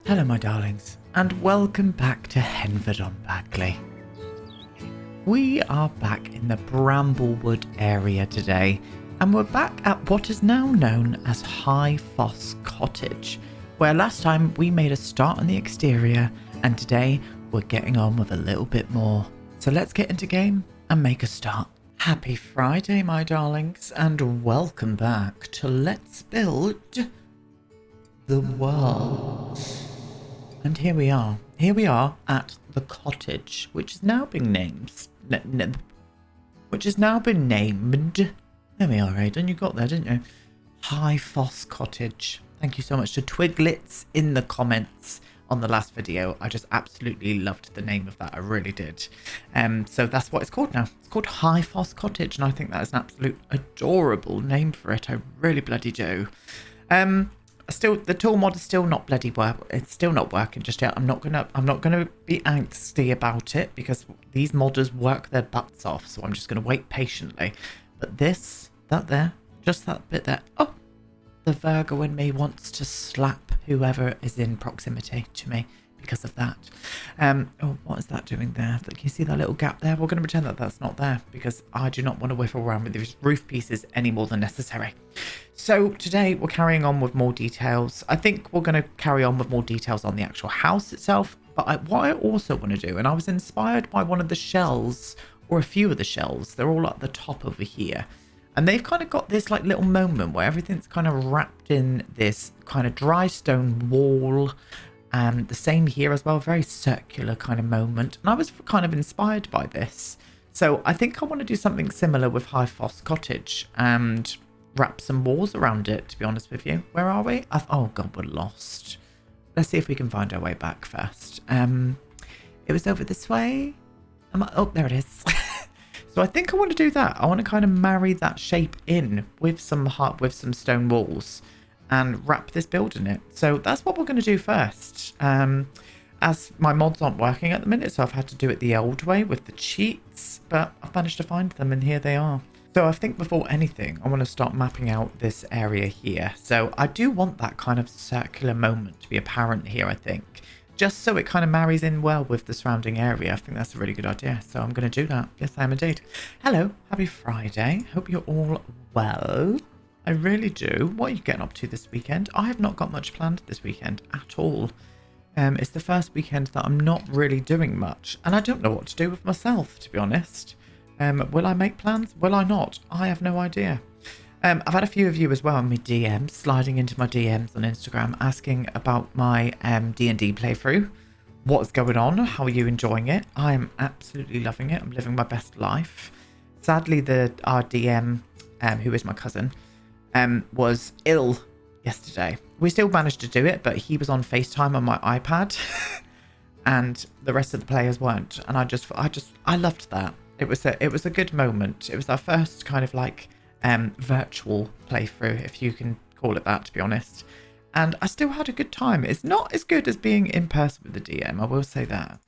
Hello my darlings, and welcome back to Henford-on-Bagley. We are back in the Bramblewood area today, and we're back at what is now known as High Foss Cottage, where last time we made a start on the exterior, and today we're getting on with a little bit more. So let's get into game and make a start. Happy Friday my darlings, and welcome back to Let's Build the World. And here we are at the cottage, which has now been named. There we are, Aidan. You got there, didn't you? High Foss Cottage. Thank you so much to Twiglets in the comments on the last video. I just absolutely loved the name of that. I really did. So that's what it's called now. It's called High Foss Cottage, and I think that is an absolute adorable name for it. I really bloody do. Still, the tool mod is still not bloody work. It's still not working just yet. I'm not gonna be angsty about it because these modders work their butts off. So I'm just gonna wait patiently. But that there, just that bit there. Oh, the Virgo in me wants to slap whoever is in proximity to me because of that. Oh, what is that doing there? Can you see that little gap there? We're gonna pretend that that's not there because I do not want to whiffle around with these roof pieces any more than necessary. So today we're carrying on with more details. I think we're going to carry on with more details on the actual house itself. But what I also want to do, and I was inspired by one of the shells, or a few of the shells. They're all at the top over here. And they've kind of got this like little moment where everything's kind of wrapped in this kind of dry stone wall. The same here as well, very circular kind of moment. And I was kind of inspired by this. So I think I want to do something similar with High Foss Cottage and wrap some walls around it, to be honest with you. Where are we? Oh god, we're lost. Let's see if we can find our way back first. It was over this way. Oh, there it is. So I think I want to do that. I want to kind of marry that shape in with some stone walls and wrap this build in it. So that's what we're going to do first. As my mods aren't working at the minute, so I've had to do it the old way with the cheats, but I've managed to find them and here they are. So I think before anything, I want to start mapping out this area here. So I do want that kind of circular moment to be apparent here, I think. Just so it kind of marries in well with the surrounding area. I think that's a really good idea. So I'm going to do that. Yes, I am indeed. Hello, happy Friday. Hope you're all well. I really do. What are you getting up to this weekend? I have not got much planned this weekend at all. It's the first weekend that I'm not really doing much. And I don't know what to do with myself, to be honest. Will I make plans? Will I not? I have no idea. I've had a few of you as well in my DMs, sliding into my DMs on Instagram, asking about my D&D playthrough. What's going on? How are you enjoying it? I am absolutely loving it. I'm living my best life. Sadly, our DM, who is my cousin, was ill yesterday. We still managed to do it, but he was on FaceTime on my iPad, and the rest of the players weren't. And I loved that. It was a good moment. It was our first kind of like virtual playthrough, if you can call it that, to be honest. And I still had a good time. It's not as good as being in person with the DM, I will say that.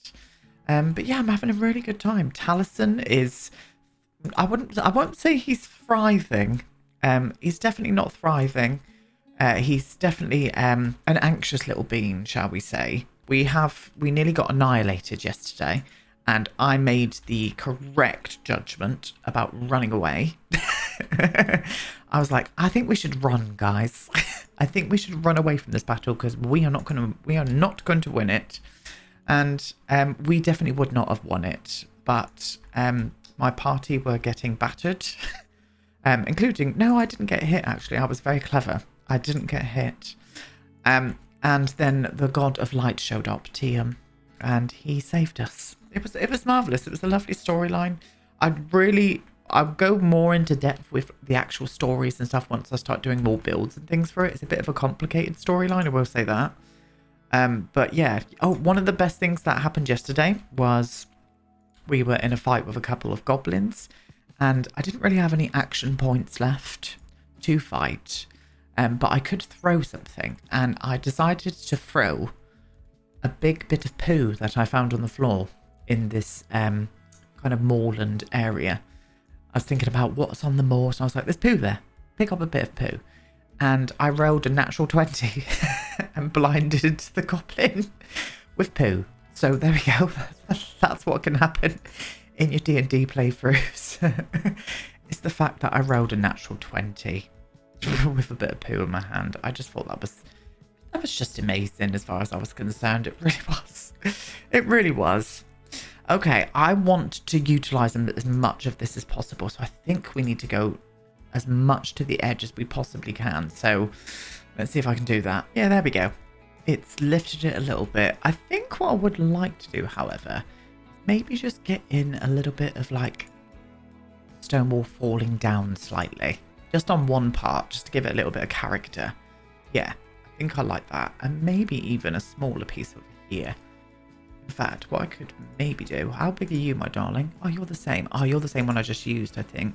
But yeah, I'm having a really good time. Taliesin is, I won't say he's thriving. He's definitely not thriving. He's definitely an anxious little bean, shall we say. We nearly got annihilated yesterday. And I made the correct judgment about running away. I was like, I think we should run, guys. I think we should run away from this battle because we are not going to win it. And we definitely would not have won it. But my party were getting battered. Including, no, I didn't get hit, actually. I was very clever. I didn't get hit. And then the god of light showed up, Tiam, and he saved us. It was marvelous. It was a lovely storyline. I'll go more into depth with the actual stories and stuff once I start doing more builds and things for it. It's a bit of a complicated storyline, I will say that. But yeah. Oh, one of the best things that happened yesterday was we were in a fight with a couple of goblins, and I didn't really have any action points left to fight. But I could throw something, and I decided to throw a big bit of poo that I found on the floor in this kind of moorland area. I was thinking about what's on the moors, and I was like, there's poo there. Pick up a bit of poo. and I rolled a natural 20 and blinded the goblin with poo. So there we go. That's what can happen in your D&D playthroughs. It's the fact that I rolled a natural 20 with a bit of poo in my hand. I just thought that was just amazing as far as I was concerned. It really was. It really was. Okay, I want to utilize them as much of this as possible. So I think we need to go as much to the edge as we possibly can. So let's see if I can do that. Yeah, there we go. It's lifted it a little bit. I think what I would like to do, however, maybe just get in a little bit of like stone wall falling down slightly. Just on one part, just to give it a little bit of character. Yeah, I think I like that. And maybe even a smaller piece over here. In fact, what I could maybe do... How big are you, my darling? Oh, you're the same. Oh, you're the same one I just used, I think.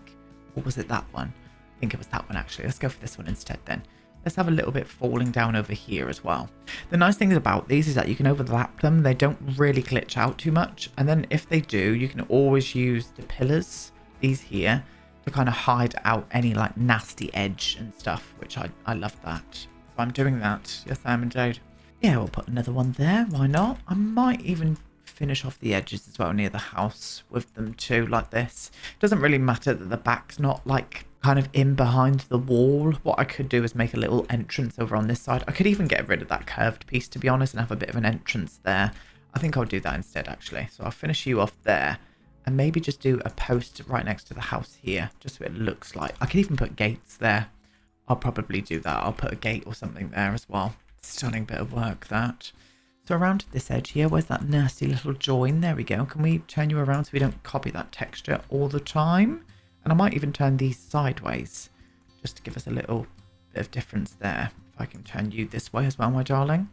Or was it that one? I think it was that one, actually. Let's go for this one instead, then. Let's have a little bit falling down over here as well. The nice thing about these is that you can overlap them. They don't really glitch out too much. And then if they do, you can always use the pillars, these here, to kind of hide out any like nasty edge and stuff, which I love that. So I'm doing that. Yes, I am indeed. Yeah, we'll put another one there. Why not? I might even finish off the edges as well near the house with them too, like this. It doesn't really matter that the back's not like kind of in behind the wall. What I could do is make a little entrance over on this side. I could even get rid of that curved piece, to be honest, and have a bit of an entrance there. I think I'll do that instead, actually. So I'll finish you off there and maybe just do a post right next to the house here, just so it looks like... I could even put gates there. I'll probably do that. I'll put a gate or something there as well. Stunning bit of work, that. So around this edge here, where's that nasty little join? There we go. Can we turn you around so we don't copy that texture all the time? And I might even turn these sideways, just to give us a little bit of difference there. If I can turn you this way as well, my darling.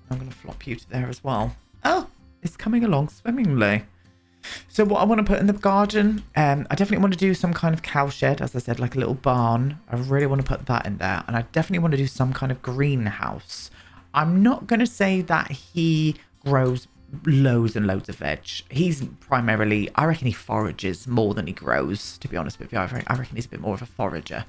I'm going to flop you to there as well. Oh, it's coming along swimmingly. So what I want to put in the garden, I definitely want to do some kind of cow shed, as I said, like a little barn. I really want to put that in there. And I definitely want to do some kind of greenhouse. I'm not going to say that he grows loads and loads of veg. He's primarily, I reckon he forages more than he grows, to be honest with you. I reckon he's a bit more of a forager.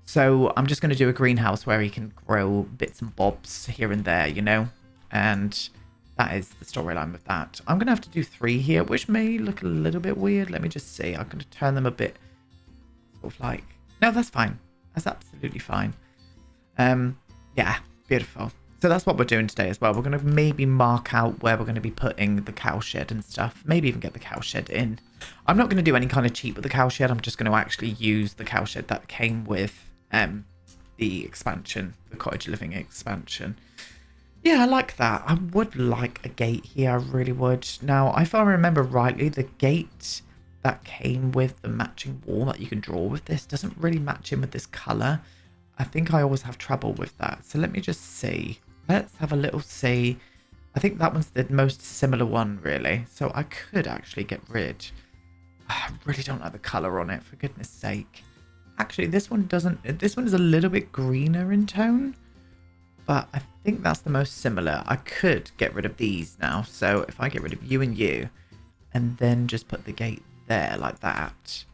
So I'm just going to do a greenhouse where he can grow bits and bobs here and there, you know. And that is the storyline with that. I'm going to have to do 3 here, which may look a little bit weird. Let me just see. I'm going to turn them a bit sort of like... No, that's fine. That's absolutely fine. Yeah, beautiful. So that's what we're doing today as well. We're going to maybe mark out where we're going to be putting the cow shed and stuff. Maybe even get the cow shed in. I'm not going to do any kind of cheat with the cow shed. I'm just going to actually use the cow shed that came with the expansion, the cottage living expansion. Yeah, I like that. I would like a gate here. I really would. Now, if I remember rightly, the gate that came with the matching wall that you can draw with this doesn't really match in with this colour. I think I always have trouble with that. So let me just see. Let's have a little see. I think that one's the most similar one, really. So I could actually get rid. I really don't like the colour on it, for goodness sake. Actually, this one doesn't. This one is a little bit greener in tone. But I think that's the most similar. I could get rid of these now. So if I get rid of you and you, and then just put the gate there like that.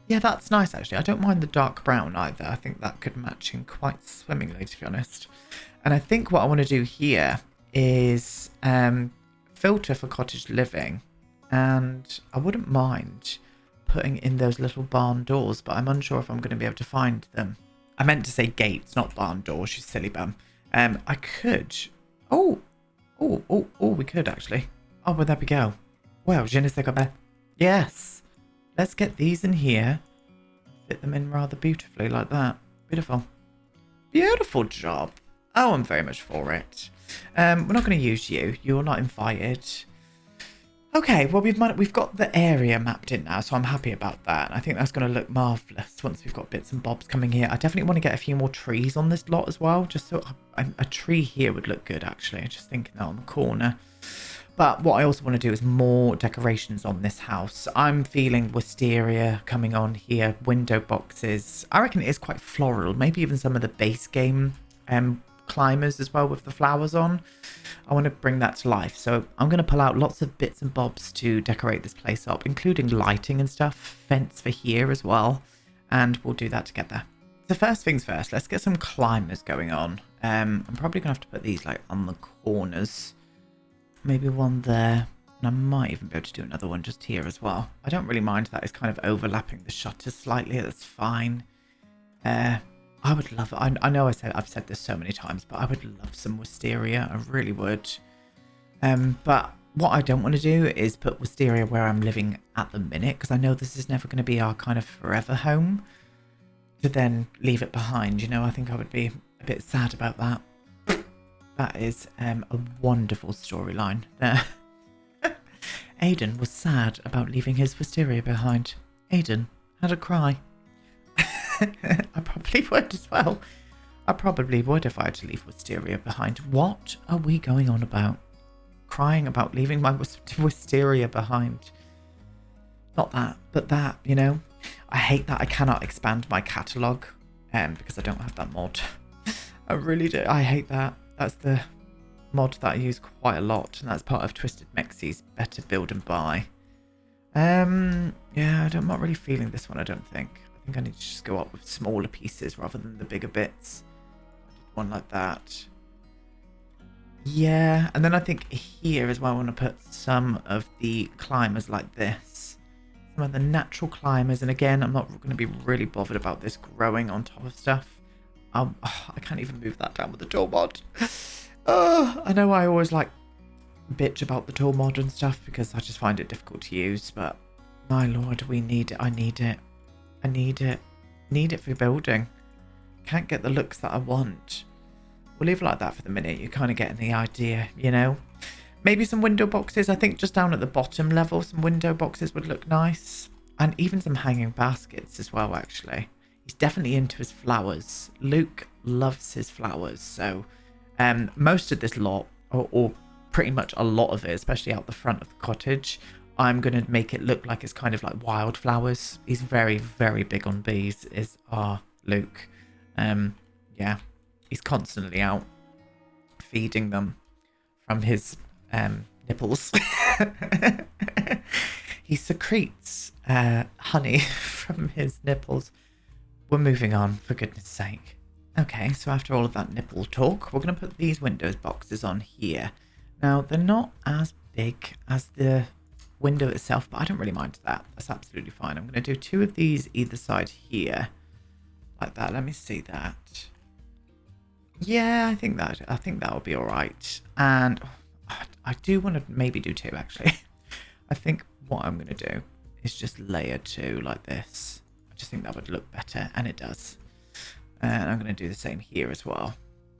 Yeah, that's nice, actually. I don't mind the dark brown either. I think that could match in quite swimmingly, to be honest. And I think what I want to do here is filter for cottage living. And I wouldn't mind putting in those little barn doors, but I'm unsure if I'm going to be able to find them. I meant to say gates, not barn doors, you silly bum. I could... Oh, we could, actually. Oh, well, there we go. Well, je ne sais quoi. Yes. Let's get these in here. Fit them in rather beautifully like that. Beautiful. Beautiful job. Oh, I'm very much for it. We're not going to use you. You're not invited. Okay, well, we've got the area mapped in now, so I'm happy about that. I think that's going to look marvellous once we've got bits and bobs coming here. I definitely want to get a few more trees on this lot as well, just so a tree here would look good, actually. Just thinking that on the corner. But what I also want to do is more decorations on this house. I'm feeling wisteria coming on here, window boxes. I reckon it is quite floral, maybe even some of the base game climbers as well with the flowers on. I want to bring that to life. So I'm going to pull out lots of bits and bobs to decorate this place up, including lighting and stuff, fence for here as well. And we'll do that together. So first things first, let's get some climbers going on. I'm probably going to have to put these like on the corners. Maybe one there. And I might even be able to do another one just here as well. I don't really mind that. It's kind of overlapping the shutters slightly. That's fine. I would love it. I know I've said this so many times, but I would love some wisteria. I really would. But what I don't want to do is put wisteria where I'm living at the minute, because I know this is never going to be our kind of forever home. To then leave it behind, you know, I think I would be a bit sad about that. That is a wonderful storyline there. Aidan was sad about leaving his wisteria behind. Aidan had a cry. I probably would as well. I probably would if I had to leave wisteria behind. What are we going on about? Crying about leaving my wisteria behind. Not that, but that, you know. I hate that I cannot expand my catalogue because I don't have that mod. I really do. I hate that. That's the mod that I use quite a lot, and that's part of Twisted Mexie's Better Build and Buy. Yeah, I'm not really feeling this one, I don't think. I think I need to just go up with smaller pieces rather than the bigger bits. I did one like that. Yeah, and then I think here as well I want to put some of the climbers like this. Some of the natural climbers, and again, I'm not going to be really bothered about this growing on top of stuff. I can't even move that down with the tool mod. I know I always like bitch about the tool mod and stuff because I just find it difficult to use, but my lord, we need it. I need it. I need it. Need it for building. Can't get the looks that I want. We'll leave it like that for the minute. You're kind of getting the idea, you know. Maybe some window boxes. I think just down at the bottom level, some window boxes would look nice. And even some hanging baskets as well, actually. He's definitely into his flowers. Luke loves his flowers. So most of this lot, or pretty much a lot of it, especially out the front of the cottage, I'm going to make it look like it's kind of like wildflowers. He's very, very big on bees, is our Luke. Yeah, he's constantly out feeding them from his nipples. He secretes honey from his nipples. We're moving on, for goodness sake. Okay, so after all of that nipple talk, we're going to put these windows boxes on here. Now, they're not as big as the window itself, but I don't really mind that. That's absolutely fine. I'm going to do 2 of these either side here. Like that. Let me see that. Yeah, I think that will be all right. And I do want to maybe do 2, actually. I think what I'm going to do is just layer 2 like this. I just think that would look better, and it does. And I'm going to do the same here as well.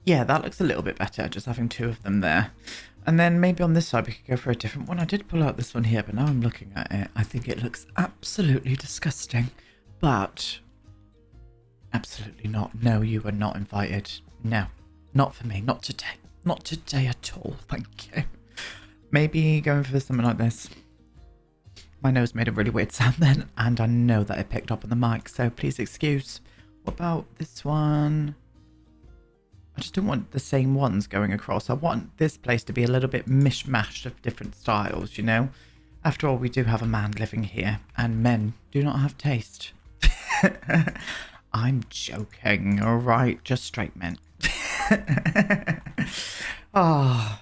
Yeah, that looks a little bit better, just having 2 of them there. And then maybe on this side we could go for a different one. I did pull out this one here, but now I'm looking at it. I think it looks absolutely disgusting. But absolutely not. No, you are not invited. No, not for me. Not today. Not today at all. Thank you. Maybe going for something like this. My nose made a really weird sound then, and I know that it picked up on the mic, so please excuse. What about this one? I just don't want the same ones going across. I want this place to be a little bit mishmashed of different styles, you know? After all, we do have a man living here, and men do not have taste. I'm joking, alright? Just straight men. Oh,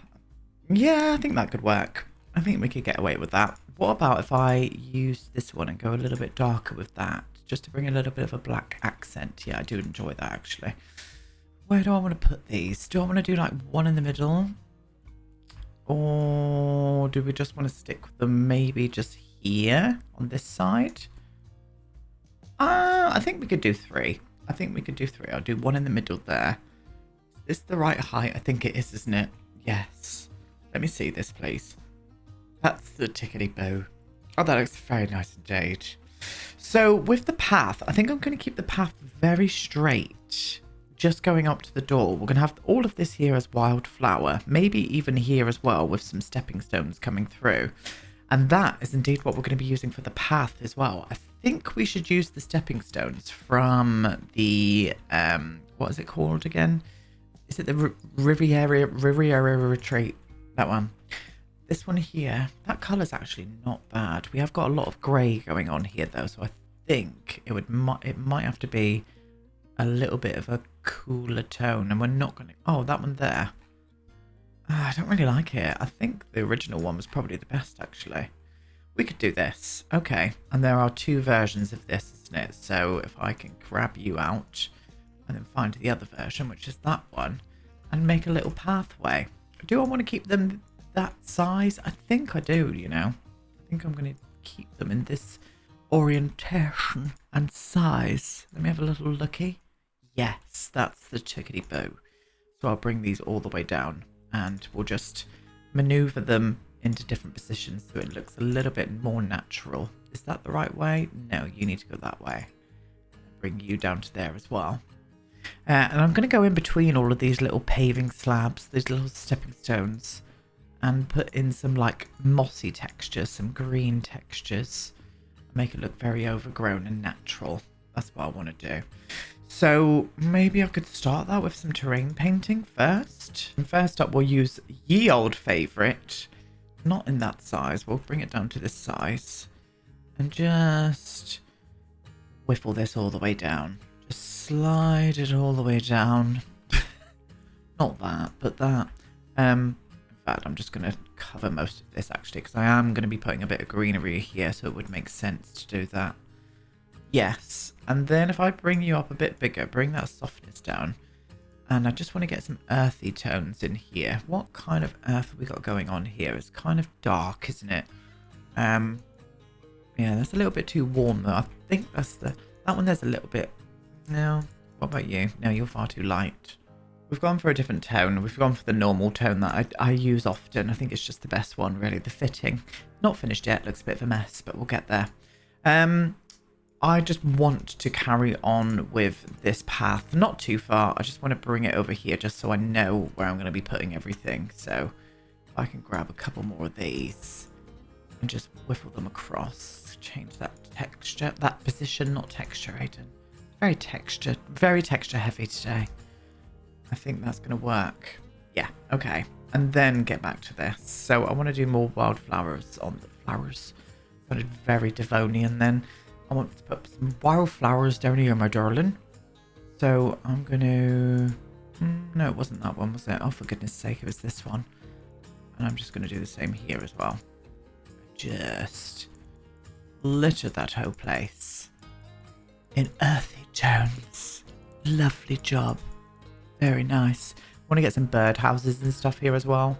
yeah, I think that could work. I think we could get away with that. What about if I use this one and go a little bit darker with that? Just to bring a little bit of a black accent. Yeah, I do enjoy that, actually. Where do I want to put these? Do I want to do like one in the middle? Or do we just want to stick with them maybe just here on this side? I think we could do 3. I think we could do 3. I'll do one in the middle there. Is this the right height? I think it is, isn't it? Yes. Let me see this, please. That's the tickety-boo. Oh, that looks very nice indeed. So with the path, I think I'm going to keep the path very straight. Just going up to the door. We're going to have all of this here as wildflower. Maybe even here as well with some stepping stones coming through. And that is indeed what we're going to be using for the path as well. I think we should use the stepping stones from the, what is it called again? Is it the Riviera Retreat? That one. This one here, that colour's actually not bad. We have got a lot of grey going on here though, so I think it might have to be a little bit of a cooler tone, and we're not going to... Oh, that one there. I don't really like it. I think the original one was probably the best, actually. We could do this. Okay. And there are 2 versions of this, isn't it? So if I can grab you out and then find the other version, which is that one, and make a little pathway. Do I want to keep them that size? I think I do, you know. I think I'm going to keep them in this orientation and size. Let me have a little looky. Yes, that's the chickadee bow. So I'll bring these all the way down and we'll just maneuver them into different positions so it looks a little bit more natural. Is that the right way? No, you need to go that way. Bring you down to there as well. And I'm going to go in between all of these little paving slabs, these little stepping stones, and put in some like mossy textures, some green textures. Make it look very overgrown and natural. That's what I want to do. So maybe I could start that with some terrain painting first. And first up, we'll use ye old favourite. Not in that size. We'll bring it down to this size. And just whiffle this all the way down. Just slide it all the way down. Not that, but that. In fact, I'm just going to cover most of this actually, because I am going to be putting a bit of greenery here, so it would make sense to do that. Yes, and then if I bring you up a bit bigger, bring that softness down. And I just want to get some earthy tones in here. What kind of earth have we got going on here? It's kind of dark, isn't it? Yeah, that's a little bit too warm though. I think that's that one there's a little bit... No, what about you? No, you're far too light. We've gone for a different tone. We've gone for the normal tone that I use often. I think it's just the best one, really. The fitting. Not finished yet. Looks a bit of a mess, but we'll get there. I just want to carry on with this path. Not too far. I just want to bring it over here just so I know where I'm going to be putting everything. So if I can grab a couple more of these and just whiffle them across. Change that texture. That position, not texture, Aiden. Very texture heavy today. I think that's going to work. Yeah, okay. And then get back to this. So I want to do more wildflowers on the flowers. Sounded very Devonian then. I want to put some wildflowers down here, my darling. So I'm going to... No, it wasn't that one, was it? Oh, for goodness sake, it was this one. And I'm just going to do the same here as well. Just litter that whole place in earthy tones. Lovely job. Very nice. Want to get some bird houses and stuff here as well.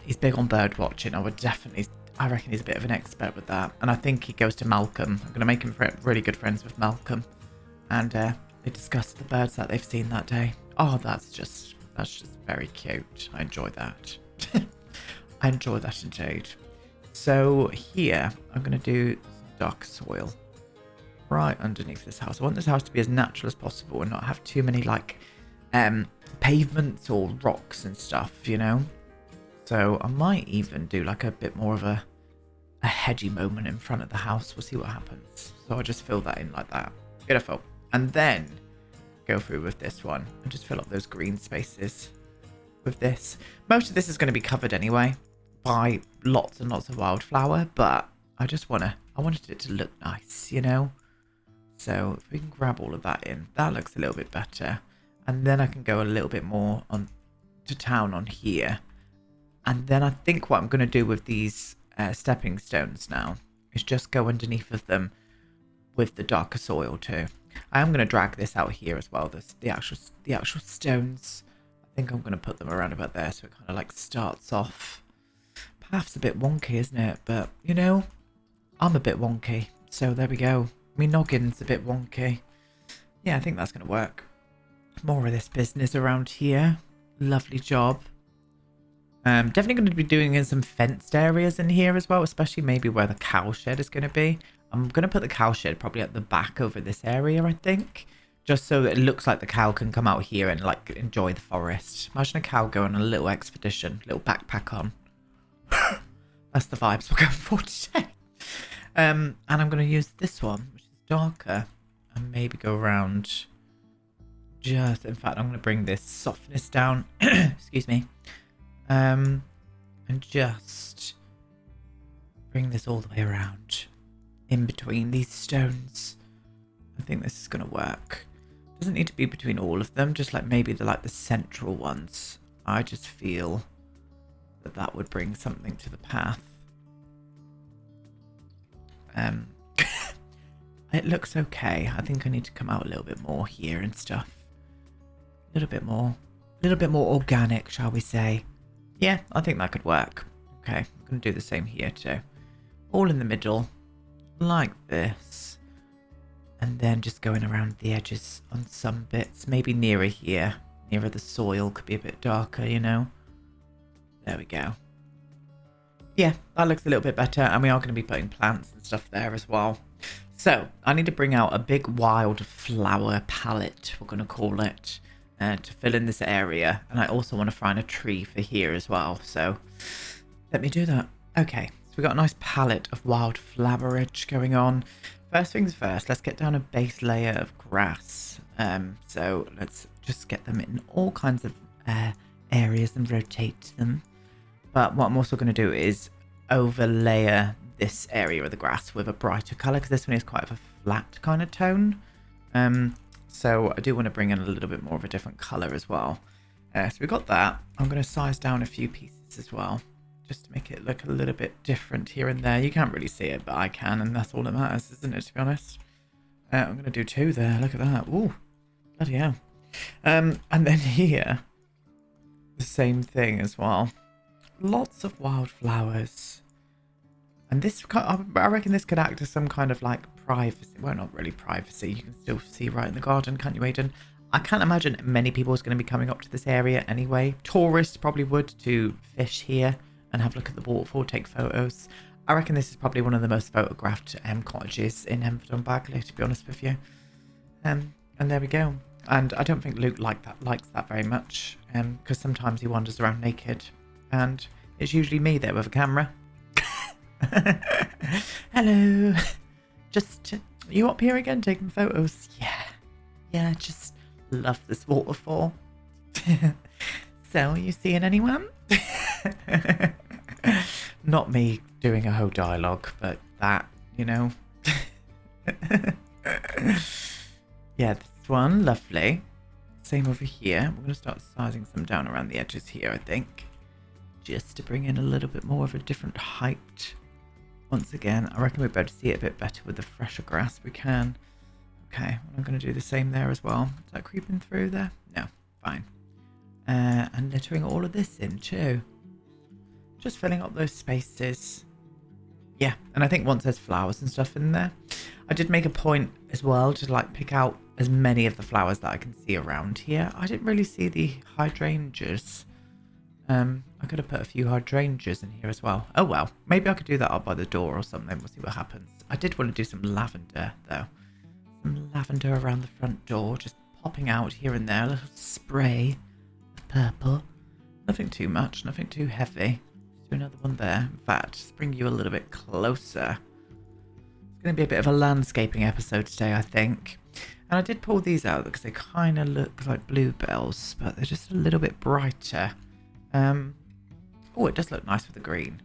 He's big on bird watching. I reckon he's a bit of an expert with that. And I think he goes to Malcolm. I'm going to make him really good friends with Malcolm. And they discuss the birds that they've seen that day. Oh, that's just very cute. I enjoy that. I enjoy that indeed. So here, I'm going to do some dark soil right underneath this house. I want this house to be as natural as possible and not have too many like pavements or rocks and stuff, you know. So I might even do like a bit more of a hedgy moment in front of the house. We'll see what happens. So I'll just fill that in like that. Beautiful. And then go through with this one and just fill up those green spaces with this. Most of this is going to be covered anyway by lots and lots of wildflower, but I wanted it to look nice, you know. So if we can grab all of that in, that looks a little bit better. And then I can go a little bit more on to town on here. And then I think what I'm going to do with these stepping stones now is just go underneath of them with the darker soil too. I am going to drag this out here as well. The actual stones. I think I'm going to put them around about there so it kind of like starts off. Path's a bit wonky, isn't it? But you know, I'm a bit wonky. So there we go. Me noggin's a bit wonky. Yeah, I think that's going to work. More of this business around here. Lovely job. Definitely going to be doing in some fenced areas in here as well, especially maybe where the cow shed is going to be. I'm going to put the cow shed probably at the back over this area, I think. Just so that it looks like the cow can come out here and like enjoy the forest. Imagine a cow going on a little expedition, little backpack on. That's the vibes we're going for today. And I'm going to use this one, which is darker, and maybe go around just... In fact, I'm going to bring this softness down. Excuse me. And just bring this all the way around in between these stones. I think this is going to work. Doesn't need to be between all of them, just like maybe the central ones. I just feel that would bring something to the path. It looks okay. I think I need to come out a little bit more here and stuff. A little bit more organic, shall we say. Yeah, I think that could work. Okay, I'm going to do the same here too. All in the middle, like this. And then just going around the edges on some bits. Maybe nearer here. Nearer the soil. Could be a bit darker, you know. There we go. Yeah, that looks a little bit better. And we are going to be putting plants and stuff there as well. So, I need to bring out a big wildflower palette, we're going to call it, to fill in this area. And I also want to find a tree for here as well. So, let me do that. Okay, so we've got a nice palette of wildflowerage going on. First things first, let's get down a base layer of grass. So, let's just get them in all kinds of areas and rotate them. But what I'm also going to do is overlay this area of the grass with a brighter colour, because this one is quite a flat kind of tone. So I do want to bring in a little bit more of a different colour as well. So we've got that. I'm going to size down a few pieces as well, just to make it look a little bit different here and there. You can't really see it, but I can, and that's all that matters, isn't it, to be honest? I'm going to do 2 there. Look at that. Ooh, bloody hell. And then here, the same thing as well. Lots of wildflowers. And this, I reckon this could act as some kind of like privacy. Well, not really privacy. You can still see right in the garden, can't you, Aidan? I can't imagine many people is going to be coming up to this area anyway. Tourists probably would to fish here and have a look at the waterfall, take photos. I reckon this is probably one of the most photographed cottages in Henford-on-Bagley, to be honest with you. And there we go. And I don't think Luke likes that very much, because sometimes he wanders around naked. And it's usually me there with a camera. Hello. Just, you up here again taking photos? Yeah, just love this waterfall. So, you seeing anyone? Not me doing a whole dialogue, but that, you know. Yeah, this one, lovely. Same over here. We're going to start sizing some down around the edges here, I think. Just to bring in a little bit more of a different height. Once again, I reckon we'll be able to see it a bit better with the fresher grass we can. Okay, I'm going to do the same there as well. Is that creeping through there? No, fine. And littering all of this in too. Just filling up those spaces. Yeah, and I think once there's flowers and stuff in there, I did make a point as well to like pick out as many of the flowers that I can see around here. I didn't really see the hydrangeas. I could have put a few hydrangeas in here as well. Oh well, maybe I could do that up by the door or something. We'll see what happens. I did want to do some lavender though. Some lavender around the front door, just popping out here and there. A little spray of purple. Nothing too much, nothing too heavy. Let's do another one there. In fact, just bring you a little bit closer. It's going to be a bit of a landscaping episode today, I think. And I did pull these out because they kind of look like bluebells, but they're just a little bit brighter. Oh, it does look nice with the green.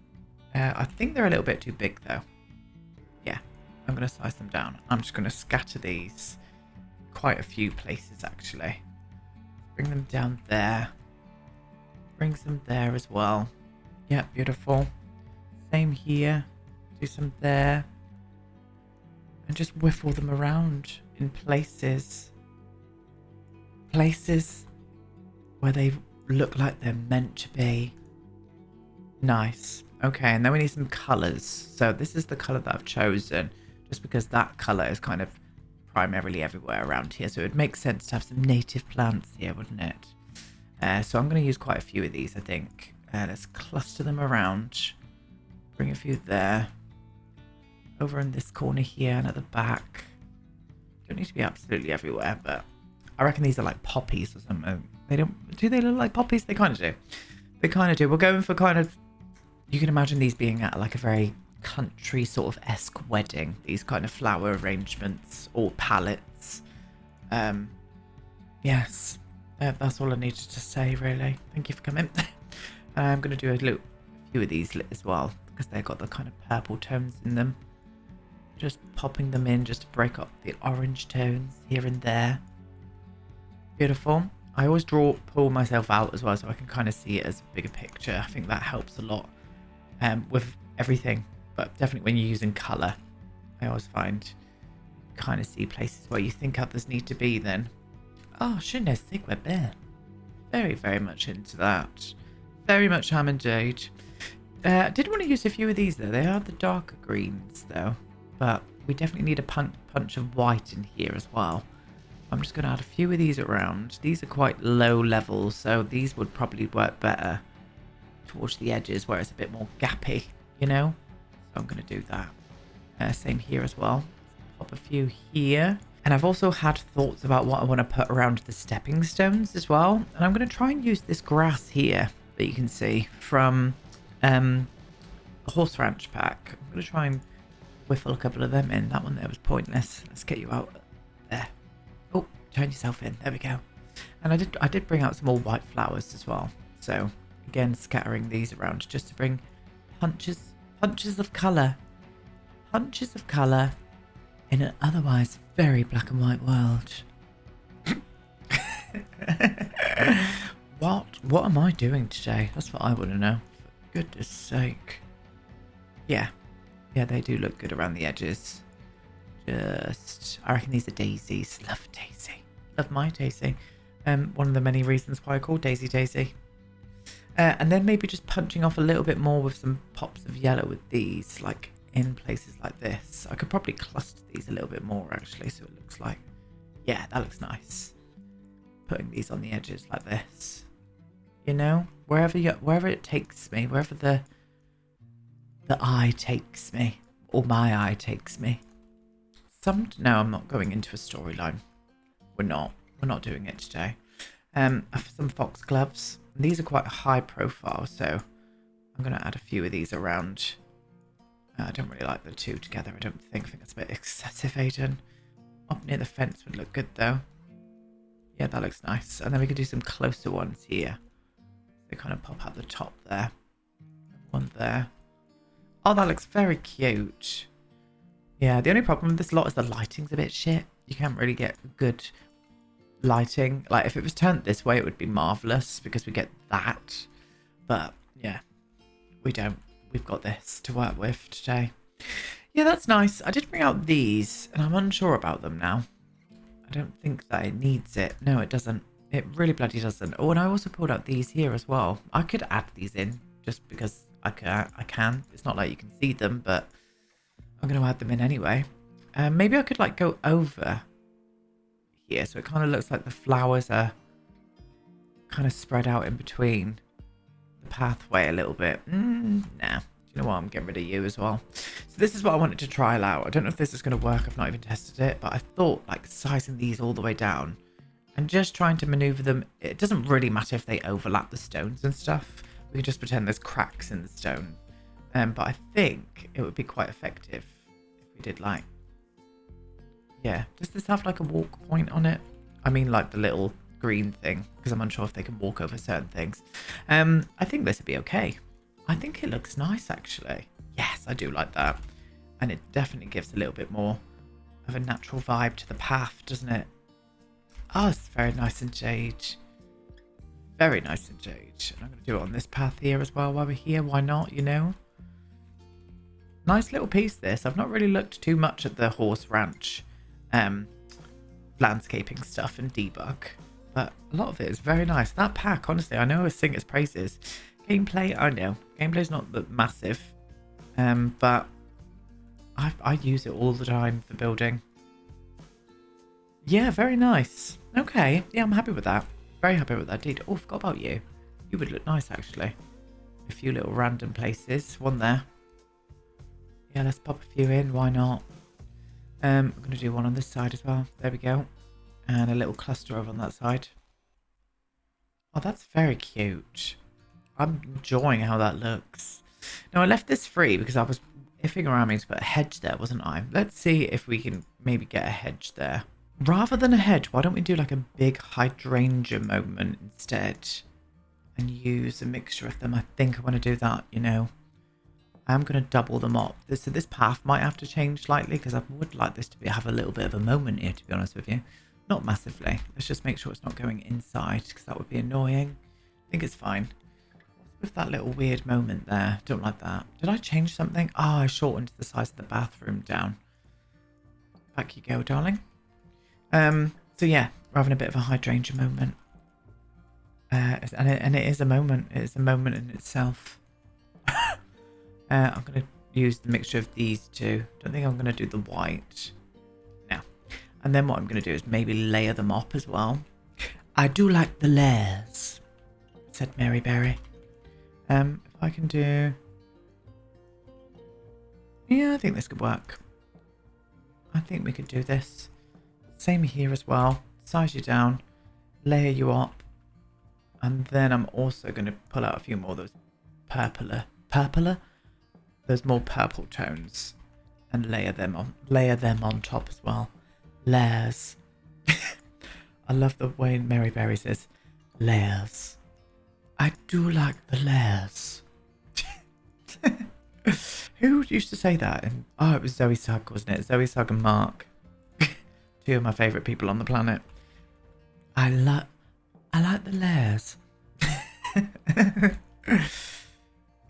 I think they're a little bit too big though. Yeah, I'm going to size them down. I'm just going to scatter these quite a few places actually. Bring them down there. Bring some there as well. Yeah, beautiful. Same here. Do some there. And just whiffle them around in places. Places where they look like they're meant to be. Nice. Okay, and then we need some colours. So this is the colour that I've chosen, just because that colour is kind of primarily everywhere around here. So it would make sense to have some native plants here, wouldn't it? So I'm going to use quite a few of these, I think. Let's cluster them around. Bring a few there. Over in this corner here and at the back. Don't need to be absolutely everywhere, but I reckon these are like poppies or something. Do they look like poppies? They kind of do. They kind of do. We're going for kind of, you can imagine these being at like a very country sort of esque wedding. These kind of flower arrangements or palettes. Yes. That's all I needed to say, really. Thank you for coming. I'm going to do a few of these as well, because they've got the kind of purple tones in them. Just popping them in just to break up the orange tones here and there. Beautiful. I always pull myself out as well so I can kind of see it as a bigger picture. I think that helps a lot with everything, but definitely when you're using colour, I always find you kind of see places where you think others need to be then. Oh, shouldn't I bear? Very, very much into that. Very much ham and jade. I did want to use a few of these though. They are the darker greens though, but we definitely need a punch of white in here as well. I'm just going to add a few of these around. These are quite low level, so these would probably work better towards the edges where it's a bit more gappy, you know? So I'm going to do that. Same here as well. Pop a few here. And I've also had thoughts about what I want to put around the stepping stones as well. And I'm going to try and use this grass here that you can see from the horse ranch pack. I'm going to try and whiffle a couple of them in. That one there was pointless. Let's get you out there. Oh, turn yourself in. There we go. And I did bring out some more white flowers as well. So again, scattering these around just to bring punches of colour. Punches of colour in an otherwise very black and white world. What am I doing today? That's what I want to know. For goodness sake. Yeah, they do look good around the edges. I reckon these are daisies. Love Daisy. Love my Daisy. One of the many reasons why I call Daisy Daisy. And then maybe just punching off a little bit more with some pops of yellow with these, like in places like this. I could probably cluster these a little bit more actually, so it looks like, yeah, that looks nice. Putting these on the edges like this, you know, wherever it takes me, wherever the eye takes me, or my eye takes me. No, I'm not going into a storyline. We're not doing it today. I have some foxgloves. These are quite high profile, so I'm going to add a few of these around. I don't really like the two together. I think that's a bit excessive, Aiden. Up near the fence would look good though. Yeah, that looks nice. And then we could do some closer ones here. They kind of pop out the top there. One there. Oh, that looks very cute. Yeah, the only problem with this lot is the lighting's a bit shit. You can't really get good lighting. Like, if it was turned this way, it would be marvellous because we get that. But, yeah, we don't. We've got this to work with today. Yeah, that's nice. I did bring out these, and I'm unsure about them now. I don't think that it needs it. No, it doesn't. It really bloody doesn't. Oh, and I also pulled out these here as well. I could add these in just because I can. It's not like you can see them, but I'm going to add them in anyway. Maybe I could like go over here so it kind of looks like the flowers are kind of spread out in between the pathway a little bit. Nah. Do you know what? I'm getting rid of you as well. So this is what I wanted to trial out. I don't know if this is going to work. I've not even tested it, but I thought like sizing these all the way down and just trying to maneuver them. It doesn't really matter if they overlap the stones and stuff. We can just pretend there's cracks in the stone. But I think it would be quite effective if we did like, yeah. Does this have like a walk point on it? I mean like the little green thing, because I'm unsure if they can walk over certain things. I think this would be okay. I think it looks nice actually. Yes, I do like that. And it definitely gives a little bit more of a natural vibe to the path, doesn't it? Oh, it's very nice and jade. Very nice and jade. And I'm going to do it on this path here as well while we're here. Why not, you know? Nice little piece this. I've not really looked too much at the horse ranch landscaping stuff and debug, but a lot of it is very nice. That pack, honestly, I know I always sing its praises. Gameplay, I know. Gameplay's not that massive, but I use it all the time for building. Yeah, very nice. Okay, yeah, I'm happy with that. Very happy with that, indeed. Oh, I forgot about you. You would look nice, actually. A few little random places. One there. Yeah, let's pop a few in. Why not? I'm going to do one on this side as well. There we go. And a little cluster over on that side. Oh, that's very cute. I'm enjoying how that looks. Now, I left this free because I was iffing around me to put a hedge there, wasn't I? Let's see if we can maybe get a hedge there. Rather than a hedge, why don't we do like a big hydrangea moment instead? And use a mixture of them. I think I want to do that, you know. I'm going to double them up. So this path might have to change slightly because I would like this to have a little bit of a moment here, to be honest with you. Not massively. Let's just make sure it's not going inside because that would be annoying. I think it's fine. With that little weird moment there. Don't like that. Did I change something? Oh, I shortened the size of the bathroom down. Back you go, darling. So yeah, we're having a bit of a hydrangea moment. And it is a moment. It is a moment in itself. I'm going to use the mixture of these two. Don't think I'm going to do the white. No. And then what I'm going to do is maybe layer them up as well. I do like the layers, said Mary Berry. If I can do... Yeah, I think this could work. I think we could do this. Same here as well. Size you down. Layer you up. And then I'm also going to pull out a few more of those purpler? Those more purple tones. And layer them on top as well. Layers. I love the way Mary Berry says layers. I do like the layers. Who used to say that? And oh, it was Zoe Sugg, wasn't it? Zoe Sugg and Mark. Two of my favourite people on the planet. I like the layers.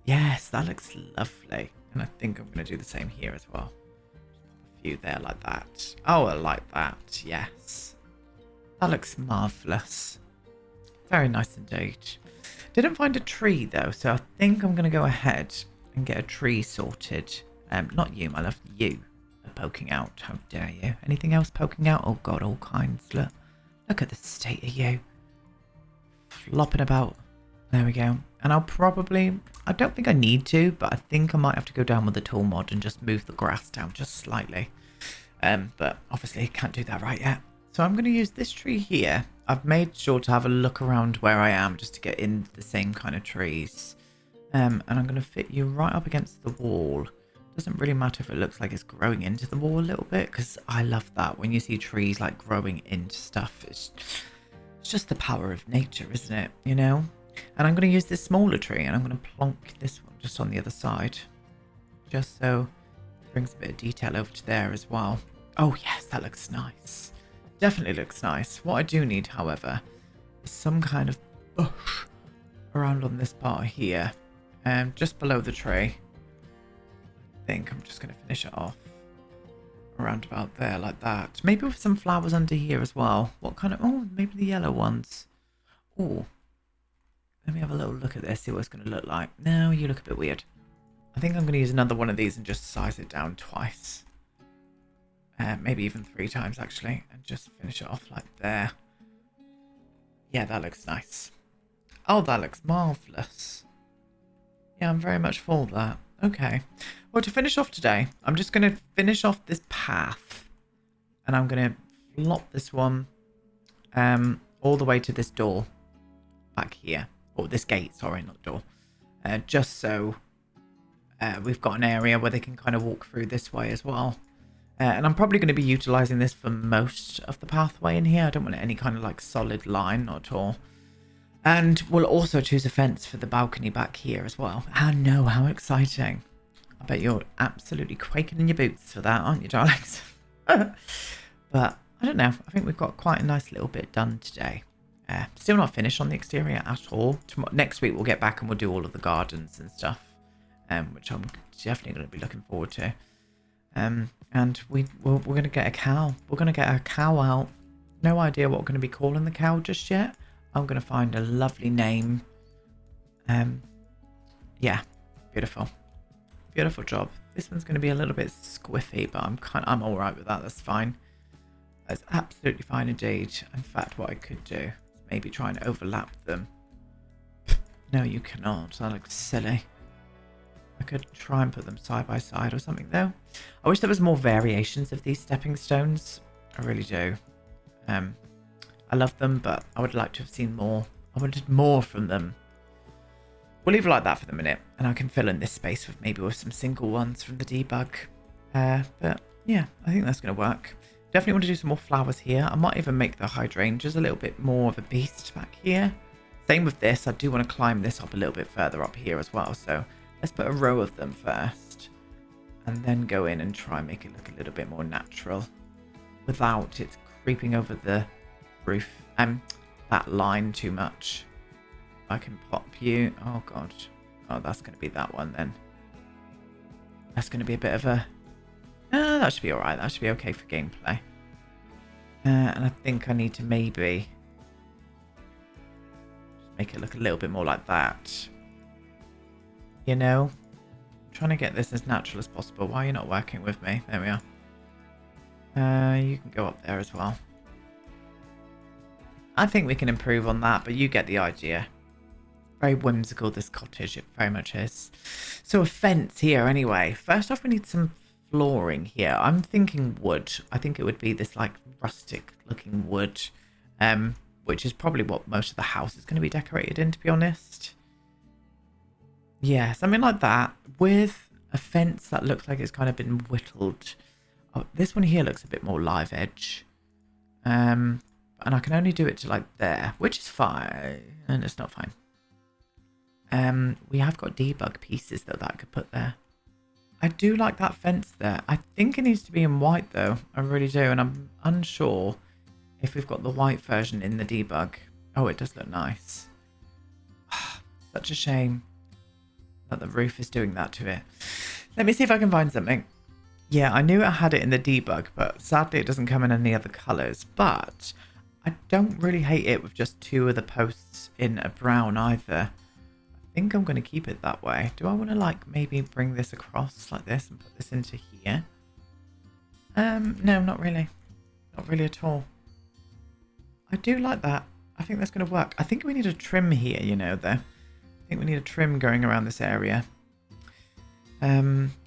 Yes, that looks lovely. And I think I'm going to do the same here as well. Just pop a few there like that. Oh, I like that. Yes. That looks marvellous. Very nice indeed. Didn't find a tree though, so I think I'm going to go ahead and get a tree sorted. Not you, my love. You are poking out. How dare you? Anything else poking out? Oh God, all kinds. Look at the state of you. Flopping about. There we go. And I'll probably... I don't think I need to, but I think I might have to go down with the tool mod and just move the grass down just slightly. But obviously can't do that right yet. So I'm going to use this tree here. I've made sure to have a look around where I am just to get in the same kind of trees. And I'm going to fit you right up against the wall. Doesn't really matter if it looks like it's growing into the wall a little bit, because I love that. When you see trees like growing into stuff, it's just the power of nature, isn't it? You know? And I'm going to use this smaller tree and I'm going to plonk this one just on the other side. Just so it brings a bit of detail over to there as well. Oh yes, that looks nice. Definitely looks nice. What I do need, however, is some kind of bush around on this part here. Just below the tree. I think I'm just going to finish it off around about there like that. Maybe with some flowers under here as well. What kind of... Oh, maybe the yellow ones. Oh. Let me have a little look at this, see what it's going to look like. No, you look a bit weird. I think I'm going to use another one of these and just size it down twice. Maybe even 3 times, actually. And just finish it off like there. Yeah, that looks nice. Oh, that looks marvellous. Yeah, I'm very much for that. Okay. Well, to finish off today, I'm just going to finish off this path. And I'm going to flop this one all the way to this door back here. Or this gate, sorry, not door. Just so we've got an area where they can kind of walk through this way as well. And I'm probably going to be utilising this for most of the pathway in here. I don't want any kind of like solid line, not at all. And we'll also choose a fence for the balcony back here as well. I know, how exciting. I bet you're absolutely quaking in your boots for that, aren't you, darlings? But I don't know. I think we've got quite a nice little bit done today. Still not finished on the exterior at all. Next week we'll get back and we'll do all of the gardens and stuff, which I'm definitely going to be looking forward to. And we're going to get a cow. We're going to get a cow out. No idea what we're going to be calling the cow just yet. I'm going to find a lovely name. Yeah, beautiful. Beautiful job. This one's going to be a little bit squiffy, but I'm all right with that. That's fine. That's absolutely fine indeed. In fact, what I could do is maybe try and overlap them. No, you cannot. That looks silly. I could try and put them side by side or something, though. I wish there was more variations of these stepping stones. I really do. I love them, but I would like to have seen more. I wanted more from them. We'll leave it like that for the minute, and I can fill in this space with some single ones from the debug. But yeah, I think that's going to work. Definitely want to do some more flowers here. I might even make the hydrangeas a little bit more of a beast back here. Same with this. I do want to climb this up a little bit further up here as well. So let's put a row of them first, and then go in and try and make it look a little bit more natural without its creeping over the roof. That line too much. I can pop you. Oh god. Oh, that's going to be that one then. That's going to be a bit of a... that should be alright. That should be okay for gameplay. And I think I need to maybe just make it look a little bit more like that. You know? I'm trying to get this as natural as possible. Why are you not working with me? There we are. You can go up there as well. I think we can improve on that, but you get the idea. Very whimsical, this cottage. It very much is. So a fence here anyway. First off, we need some flooring here. I'm thinking wood. I think it would be this like rustic looking wood, which is probably what most of the house is going to be decorated in, to be honest. Yeah, something like that with a fence that looks like it's kind of been whittled. Oh, this one here looks a bit more live edge. And I can only do it to like there, which is fine. And it's not fine. We have got debug pieces though that I could put there. I do like that fence there. I think it needs to be in white though. I really do. And I'm unsure if we've got the white version in the debug. Oh, it does look nice. Such a shame that the roof is doing that to it. Let me see if I can find something. Yeah, I knew I had it in the debug, but sadly it doesn't come in any other colours. But I don't really hate it with just two of the posts in a brown either. I think I'm going to keep it that way. Do I want to like maybe bring this across like this and put this into here? No, not really. Not really at all. I do like that. I think that's going to work. I think we need a trim here, you know, though. I think we need a trim going around this area.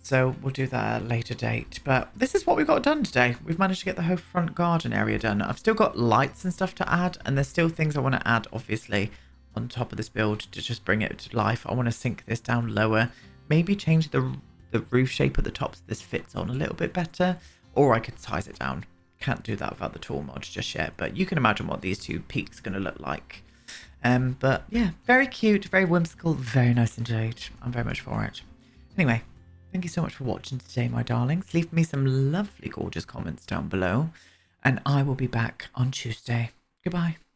So we'll do that at a later date. But this is what we've got done today. We've managed to get the whole front garden area done. I've still got lights and stuff to add. And there's still things I want to add, obviously, on top of this build to just bring it to life. I want to sink this down lower. Maybe change the roof shape at the top so this fits on a little bit better. Or I could size it down. Can't do that without the tool mods just yet. But you can imagine what these two peaks are going to look like. But yeah, very cute, very whimsical, very nice indeed. I'm very much for it. Anyway, thank you so much for watching today, my darlings. Leave me some lovely, gorgeous comments down below. And I will be back on Tuesday. Goodbye.